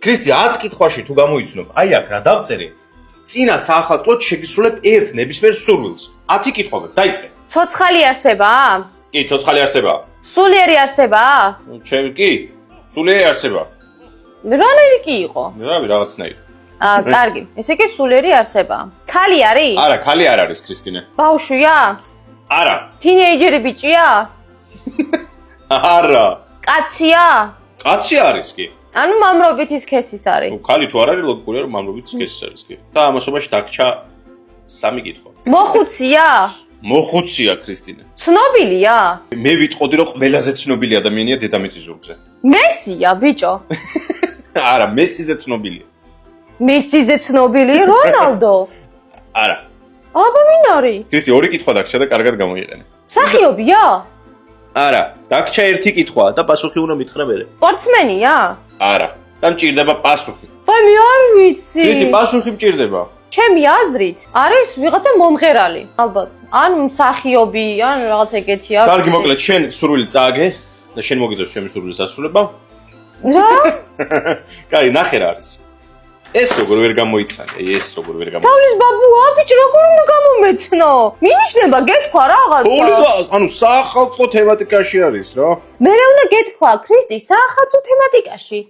ქრისტე 10 კითხვაში თუ გამოიცნობ, აი აქ რა დავწერე. წინა საახალწლოდ შეგისრულებ ერთ ნებისმიერ სურვილს. 10 კითხვა გაქვს, დაიწყე. ცოცხალი არსებაა? კი, ცოცხალი არსებაა. სულიერი არსებაა? ჩემი კი, სულიერი არსებაა. რანაირი კი იყო? რავი, რაღაცნაირი. კარგი, ესე იგი სულიერი არსებაა. ქალი არის? არა, ქალი არ არის, ქრისტინე. ბავშვია? არა. თინეიჯერი ბიჭია? არა. კაცია? კაცი არის კი. ანუ მამრობითი სქესის არის. ქალი თუ არ არის, ლოგიკურია რომ მამრობითი სქესის არის კი. და ამასობაში დაგჭა 3 კითხვა. მოხუცია? მოხუცია, ქრისტინე. ცნობილია? მე ვიტყოდი რომ ყველაზე ცნობილი ადამიანია დედამიწის ზურგზე. მესია, ბიჭო. არა, მესიზე ცნობილია. მესიზე ცნობილია რონალდო? არა. აბა ვინ არის? ქრისტე, 2 კითხვა დაგჭა და კარგად გამოიყენე. მსახიობია? არა, დაგჭა 1 კითხვა და პასუხი უნდა მითხრა მერე. სპორტსმენია? არა, და მჭირდება პასუხი. ვაი, მე არ ვიცი. ქრისტე, პასუხი მჭირდება. ჩემი აზრით არის ვიღაცა მომღერალი, ალბათ. ან მსახიობი, ან რაღაც ეგეთი არის. კარგი, მოკლედ, შენ სურვილი წააგე და შენ მოგიწევს ჩემი სურვილის ასრულება. რა? კაი, ნახე რა არის. ეს როგორ ვერ გამოიცანე, ეს როგორ ვერ გამოიცანე. თავის ბაბუა, ბიჭი, როგორ უნდა გამომეცნო? მინიშნება გეთქვა რაღაცა. ანუ საახალწლო თემატიკაში არის რა. მე უნდა გეთქვა ქრისტი საახალწლო თემატიკაში.